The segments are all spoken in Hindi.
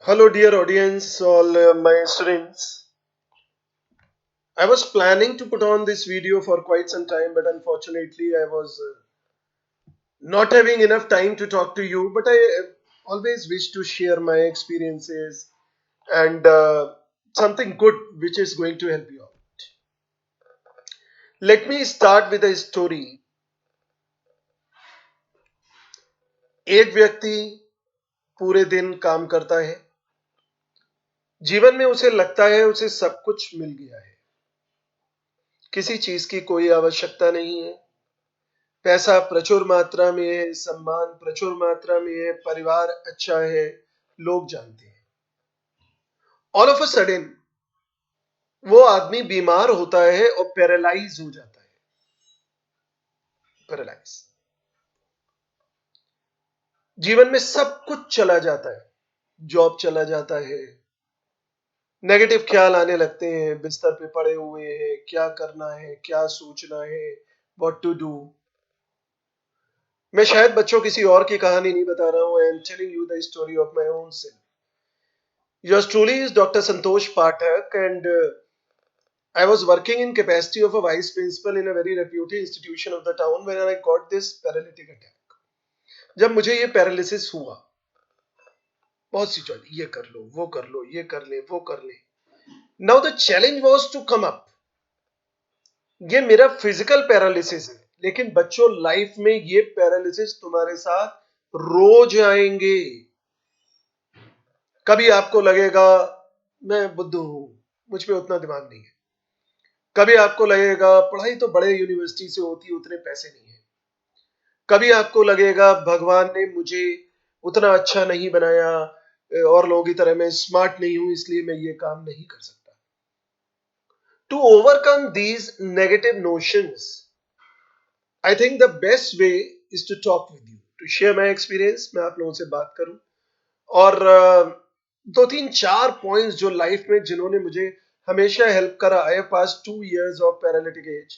Hello, dear audience, all my students. I was planning to put on this video for quite some time, but unfortunately, I was not having enough time to talk to you. But I always wish to share my experiences and something good which is going to help you out. Let me start with a story. एक व्यक्ति पूरे दिन काम करता है, जीवन में उसे लगता है उसे सब कुछ मिल गया है, किसी चीज की कोई आवश्यकता नहीं है, पैसा प्रचुर मात्रा में है, सम्मान प्रचुर मात्रा में है, परिवार अच्छा है, लोग जानते हैं। ऑल ऑफ अ सडन वो आदमी बीमार होता है और पैरालाइज हो जाता है। पैरालाइज, जीवन में सब कुछ चला जाता है, जॉब चला जाता है, नेगेटिव ख्याल आने लगते हैं, बिस्तर पे पड़े हुए हैं, क्या करना है, क्या सोचना है, व्हाट टू डू। मैं शायद बच्चों किसी और की कहानी नहीं बता रहा हूं, I am telling you the story of my own self. Yours truly is Dr. Santosh Pathak, and I was working in capacity of a vice principal in a very reputed institution of the town when I got this paralytic attack. जब मुझे ये पैरालिसिस हुआ, बहुत सी चॉइस, ये कर लो, वो कर लो, ये कर ले, वो कर ले। Now the challenge was to come up. ये मेरा फिजिकल पैरालिसिस है, लेकिन बच्चों लाइफ में ये पैरालिसिस तुम्हारे साथ रोज आएंगे। कभी आपको लगेगा मैं बुद्धू हूं, मुझ पे उतना दिमाग नहीं है। कभी आपको लगेगा पढ़ाई तो बड़े यूनिवर्सिटी से होती है, उतने पैसे नहीं है। कभी आपको लगेगा भगवान ने मुझे उतना अच्छा नहीं बनाया और लोगों की तरह मैं स्मार्ट नहीं हूं, इसलिए मैं ये काम नहीं कर सकता। To overcome these negative notions, I think the best way is to talk with you, to share my experience. मैं आप लोगों से बात करूं और दो तीन चार पॉइंट्स जो लाइफ में जिन्होंने मुझे हमेशा हेल्प करा। I have pass 2 years of paralytic age.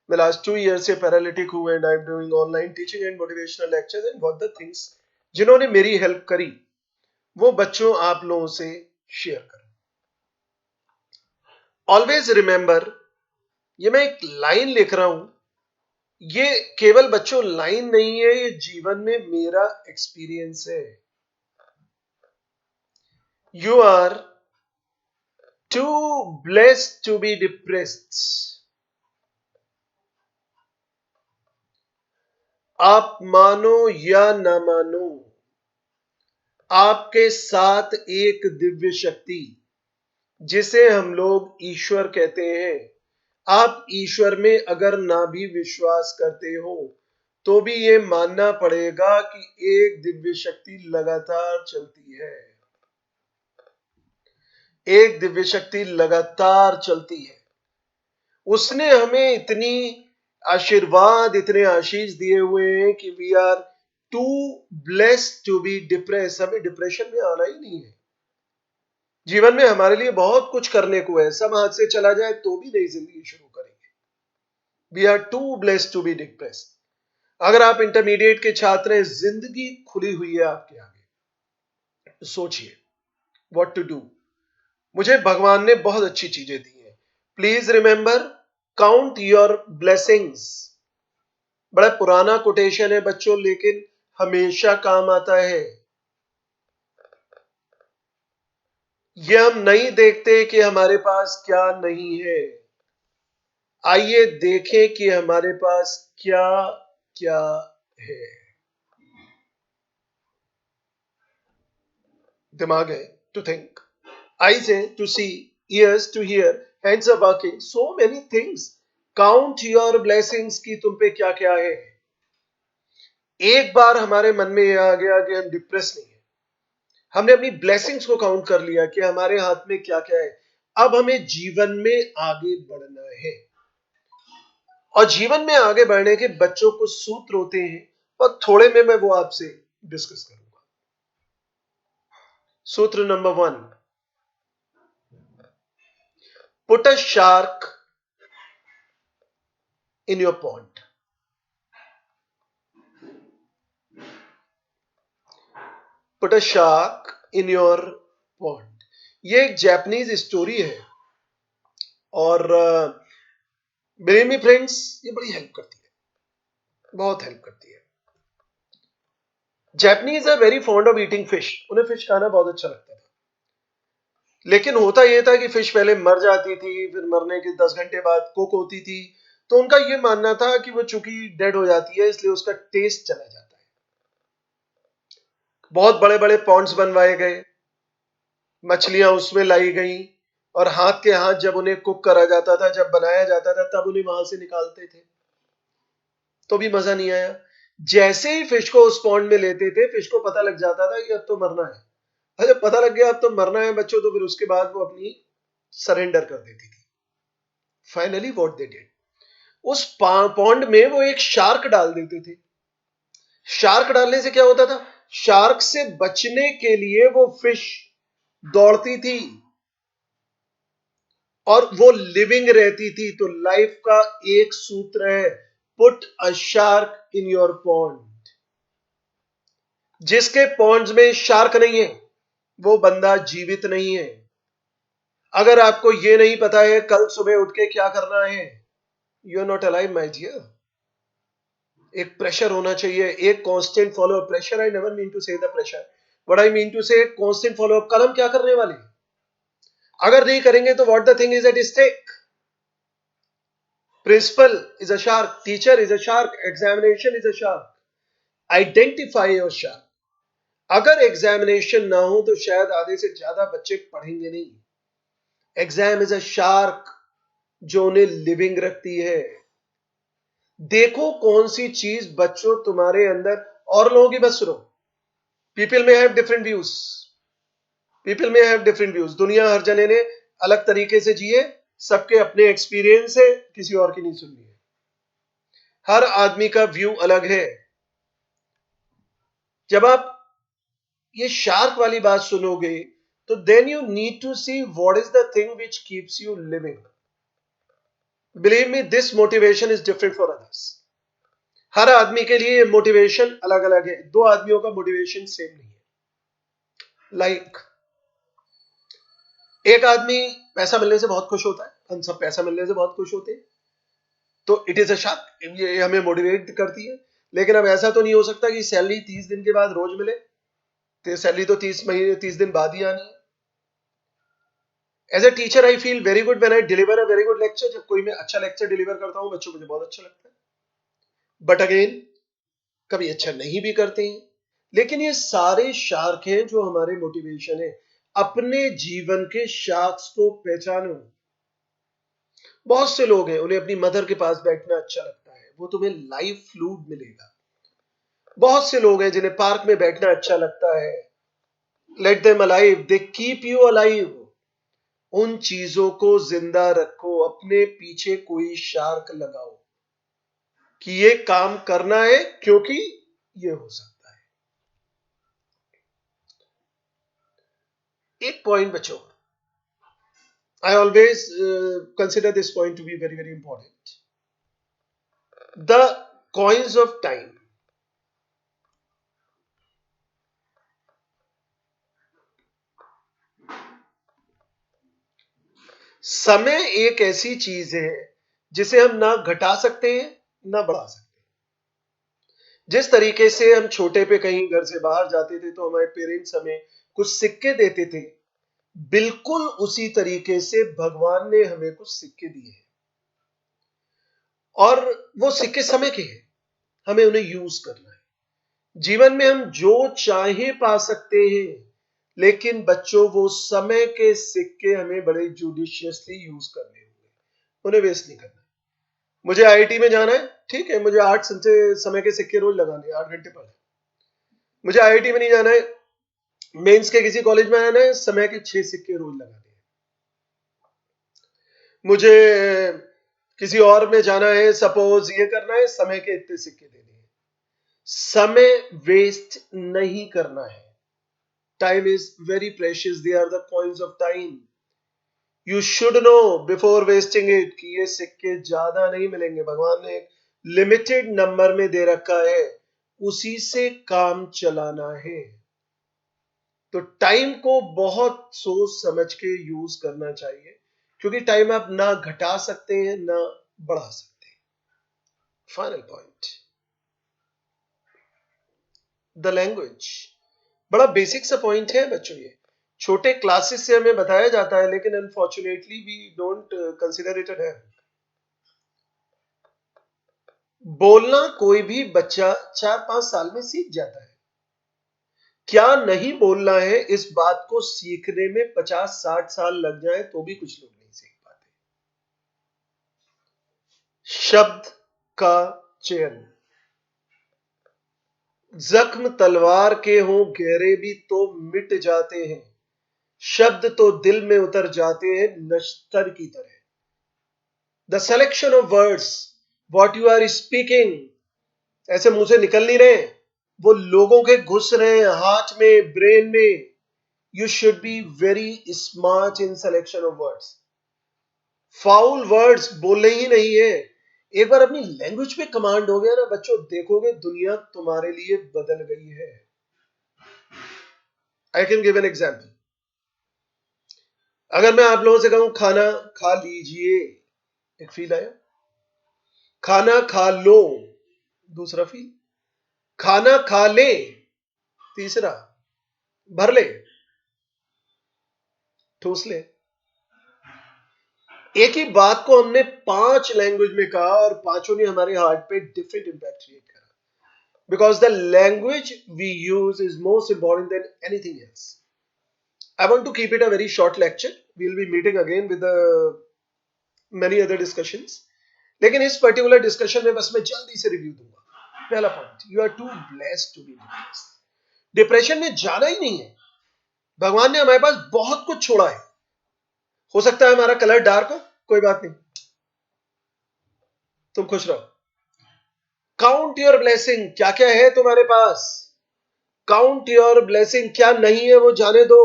मैं लास्ट 2 years से पैरालिटिक हूँ and I am doing online teaching and motivational lectures and what the things जिन्होंने मेरी हेल्प करी वो बच्चों आप लोगों से शेयर करूं। ऑलवेज रिमेंबर, ये मैं एक लाइन लिख रहा हूं, ये केवल बच्चों लाइन नहीं है, ये जीवन में मेरा एक्सपीरियंस है। You are too blessed to be depressed. आप मानो या ना मानो, आपके साथ एक दिव्य शक्ति जिसे हम लोग ईश्वर कहते हैं। आप ईश्वर में अगर ना भी विश्वास करते हो तो भी ये मानना पड़ेगा कि एक दिव्य शक्ति लगातार चलती है, एक दिव्य शक्ति लगातार चलती है। उसने हमें इतनी आशीर्वाद, इतने आशीष दिए हुए हैं कि we are too blessed to be depress. हमें डिप्रेशन में आना ही नहीं है। जीवन में हमारे लिए बहुत कुछ करने को है, सब हाथ से चला जाए तो भी नई जिंदगी शुरू करेंगे। We are too blessed to be depress. अगर आप इंटरमीडिएट के छात्र हैं, जिंदगी खुली हुई है आपके आगे, सोचिए व्हाट टू डू। मुझे भगवान ने बहुत अच्छी चीजें दी हैं। Please remember, count your blessings. बड़ा पुराना कोटेशन है बच्चों, लेकिन हमेशा काम आता है। ये हम नहीं देखते कि हमारे पास क्या नहीं है, आइए देखें कि हमारे पास क्या क्या है। दिमाग है टू थिंक, eyes है to see, ears to hear, hands are working, so many things. Count your blessings की तुम पे क्या क्या है। एक बार हमारे मन में यह आ गया कि हम डिप्रेस नहीं है, हमने अपनी ब्लेसिंग्स को काउंट कर लिया कि हमारे हाथ में क्या क्या है, अब हमें जीवन में आगे बढ़ना है। और जीवन में आगे बढ़ने के बच्चों को सूत्र होते हैं और थोड़े में मैं वो आपसे डिस्कस करूंगा। सूत्र number 1, put a shark in your pond. Put a shark in your pond. ये एक जापानीज स्टोरी है और बिलीव मी फ्रेंड्स, ये बड़ी हेल्प करती है, बहुत हेल्प करती है। Japanese are very fond of eating fish, उन्हें फिश खाना बहुत अच्छा लगता था। लेकिन होता यह था कि फिश पहले मर जाती थी, फिर मरने के 10 घंटे बाद कुक होती थी, तो उनका यह मानना था कि वो चूंकि डेड हो जाती है इसलिए उसका टेस्ट चला जाता है। बहुत बड़े बड़े पॉन्ड्स बनवाए गए, मछलियां उसमें लाई गई और हाथ के हाथ जब उन्हें कुक करा जाता था, जब बनाया जाता था, तब उन्हें वहां से निकालते थे, तो भी मजा नहीं आया। जैसे ही फिश को उस पॉन्ड में लेते थे, फिश को पता लग जाता था कि अब तो मरना है। और जब पता लग गया अब तो मरना है बच्चों, तो फिर उसके बाद वो अपनी सरेंडर कर देती थी। फाइनली व्हाट दे डिड, उस पॉन्ड में वो एक शार्क डाल देते थे। शार्क डालने से क्या होता था, शार्क से बचने के लिए वो फिश दौड़ती थी और वो लिविंग रहती थी। तो लाइफ का एक सूत्र है, put a shark in your pond. जिसके पॉन्ड्स में शार्क नहीं है वो बंदा जीवित नहीं है। अगर आपको यह नहीं पता है कल सुबह उठ के क्या करना है, you are not alive my dear. एक प्रेशर होना चाहिए, एक constant follow up. Pressure, I never mean to say the pressure, but I mean to say constant follow up. कल हम क्या करने वाले, अगर नहीं करेंगे तो what the thing is at stake. Principal is a shark, teacher is a shark, examination is a shark. Identify your shark. अगर एग्जामिनेशन ना हो तो शायद आधे से ज्यादा बच्चे पढ़ेंगे नहीं। एग्जाम इज अ शार्क जो उन्हें लिविंग रखती है। देखो कौन सी चीज बच्चों तुम्हारे अंदर, और लोगों की बस सुनो, पीपल में हैव डिफरेंट व्यूज, पीपल में हैव डिफरेंट व्यूज। दुनिया हर जने ने अलग तरीके से जिए, सबके अपने एक्सपीरियंस है, किसी और की नहीं सुननी है। हर आदमी का व्यू अलग है। जब आप ये शार्क वाली बात सुनोगे तो then you need to see what is the thing which keeps you living. Believe me, this motivation is different for others. हर आदमी के लिए मोटिवेशन अलग अलग है, दो आदमियों का मोटिवेशन सेम नहीं है। लाइक एक आदमी पैसा मिलने से बहुत खुश होता है, हम सब पैसा मिलने से बहुत खुश होते हैं, तो इट इज अ शार्क, ये हमें मोटिवेट करती है। लेकिन अब ऐसा तो नहीं हो सकता कि सैलरी 30 दिन के बाद रोज मिले, तो सैलरी तो 30 दिन बाद ही आनी है। As a teacher I feel very good when I deliver a very good lecture. जब कोई मैं अच्छा लेक्चर डिलीवर करता हूं बच्चों को, मुझे बहुत अच्छा लगता है। बट अगेन कभी अच्छा नहीं भी करते हैं। लेकिन ये सारे शार्क हैं जो हमारे मोटिवेशन है। अपने जीवन के शार्क्स को पहचानो। बहुत से लोग हैं उन्हें अपनी मदर के पास बैठना अच्छा लगता है, वो तुम्हें लाइफ फ्लूड मिलेगा। बहुत से लोग हैं जिन्हें पार्क में बैठना अच्छा लगता है। Let them alive, they keep you alive. उन चीजों को जिंदा रखो, अपने पीछे कोई शार्क लगाओ कि ये काम करना है क्योंकि ये हो सकता है। एक पॉइंट बच्चों, I always consider this point to be very, very important. The coins of time. समय एक ऐसी चीज है जिसे हम ना घटा सकते हैं ना बढ़ा सकते हैं। जिस तरीके से हम छोटे पे कहीं घर से बाहर जाते थे तो हमारे पेरेंट्स हमें कुछ सिक्के देते थे, बिल्कुल उसी तरीके से भगवान ने हमें कुछ सिक्के दिए हैं और वो सिक्के समय के हैं, हमें उन्हें यूज करना है। जीवन में हम जो चाहे पा सकते हैं, लेकिन बच्चों वो समय के सिक्के हमें बड़े जुडिशियसली यूज करने होंगे, उन्हें वेस्ट नहीं करना। मुझे आईआईटी में जाना है, ठीक है, मुझे 8 समय के सिक्के रोज लगाने, 8 घंटे पढ़ना। मुझे आईआईटी में नहीं जाना है, मेंस के किसी कॉलेज में आना है, समय के 6 सिक्के रोज लगाने हैं। मुझे किसी और में जाना है, सपोज ये करना है, समय के इतने सिक्के देने हैं। समय वेस्ट नहीं करना है। Time is very precious. They are the coins of time. You should know before wasting it कि ये सिक्के ज्यादा नहीं मिलेंगे, भगवान ने एक लिमिटेड नंबर में दे रखा है, उसी से काम चलाना है। तो टाइम को बहुत सोच समझ के यूज करना चाहिए, क्योंकि टाइम आप ना घटा सकते हैं ना बढ़ा सकते हैं। Final point, the language. बड़ा बेसिक सा पॉइंट है बच्चों, ये छोटे क्लासेस से हमें बताया जाता है, लेकिन unfortunately we don't consider it है। बोलना कोई भी बच्चा 4-5 साल में सीख जाता है। क्या नहीं बोलना है, इस बात को सीखने में 50-60 साल लग जाए तो भी कुछ लोग नहीं सीख पाते। शब्द का चयन, जख्म तलवार के हों गहरे भी तो मिट जाते हैं, शब्द तो दिल में उतर जाते हैं नश्तर की तरह। The selection of words, what you are speaking, ऐसे मुंह से निकल नहीं रहे, वो लोगों के घुस रहे हैं हाथ में, ब्रेन में। You should be very smart in selection of words. Foul words बोलने ही नहीं है। एक बार अपनी लैंग्वेज पे कमांड हो गया ना बच्चों, देखोगे दुनिया तुम्हारे लिए बदल गई है। I can give an example. अगर मैं आप लोगों से कहूं खाना खा लीजिए, एक फील आया। खाना खा लो, दूसरा फील। खाना खा ले, तीसरा। भर ले, ठूस ले। एक ही बात को हमने 5 लैंग्वेज में कहा और पांचों ने हमारे हार्ट पे डिफरेंट इंपैक्ट क्रिएट करा, because the language we use is most important than anything else. I want to keep it a very short lecture. We'll be meeting again with many other discussions. लेकिन इस पर्टिकुलर डिस्कशन में बस मैं जल्दी से रिव्यू दूंगा। पहला point, you are too blessed to be depressed. Depression में जाना ही नहीं है। भगवान ने हमारे पास बहुत कुछ छोड़ा है। हो सकता है हमारा कलर डार्क हो, कोई बात नहीं, तुम खुश रहो। काउंट योर ब्लेसिंग, क्या क्या है तुम्हारे पास। काउंट योर ब्लेसिंग, क्या नहीं है वो जाने दो।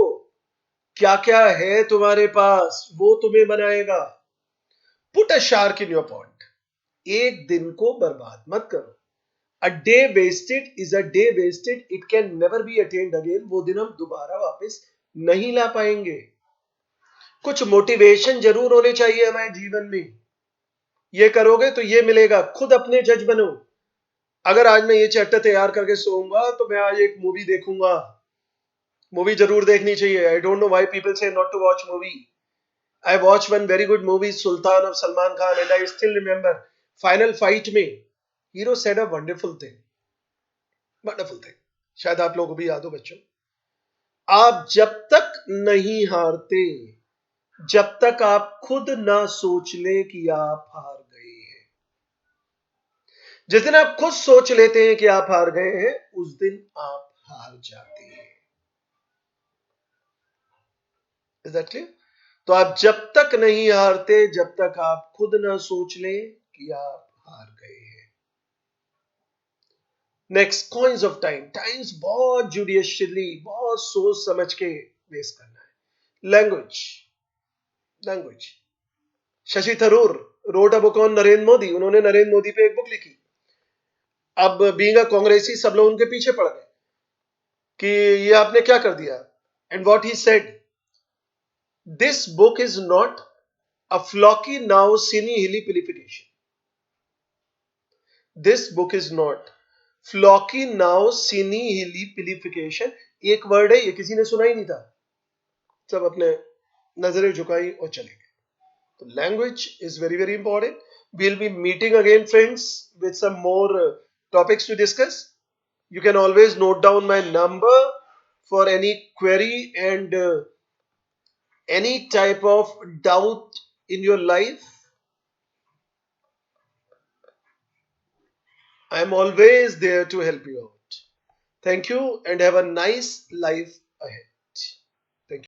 क्या क्या है तुम्हारे पास वो तुम्हें बनाएगा। Put a shark in your point, एक दिन को बर्बाद मत करो। A day wasted is a day wasted, it can never be attained again. वो दिन हम दोबारा वापस नहीं ला पाएंगे। कुछ मोटिवेशन जरूर होने चाहिए हमारे जीवन में। ये करोगे तो ये मिलेगा। खुद अपने जज बनो। अगर आज मैं ये चैप्टर तैयार करके सोऊंगा तो मैं आज एक मूवी देखूंगा। मूवी जरूर देखनी चाहिए। I don't know why people say not to watch movie. I watched one very good movie, Sultan of Salman Khan, and I still remember final fight में hero said a wonderful thing, wonderful thing. शायद आप लोगों को भी याद हो बच्चों। आप जब तक नहीं हारते, जब तक आप खुद ना सोच ले कि आप हार गए हैं। जिस दिन आप खुद सोच लेते हैं कि आप हार गए हैं, उस दिन आप हार जाते हैं। Is that clear? तो आप जब तक नहीं हारते, जब तक आप खुद ना सोच लें कि आप हार गए हैं। Next, coins of time. Times बहुत जुडिशियसली, बहुत सोच समझ के वेस्ट करना है। Language, language. Shashi Tharoor wrote a book on Narendra Modi. उन्होंने नरेंद्र मोदी पे एक बुक लिखी। अब बीइंग अ कांग्रेसी सब लोग उनके पीछे पड़ गए कि ये आपने क्या कर दिया। And what he said, this book is not a flocky now sinny hilly pilification. This book is not flocky now sinny hilly pilification. एक वर्ड है, ये किसी ने सुना ही नहीं था। सब अपने नजरें झुकाई और चले गए। तो language is very very important. we'll be meeting again friends with some more topics to discuss. You can always note down my number for any query and any type of doubt in your life. I am always there to help you out. Thank you and have a nice life ahead.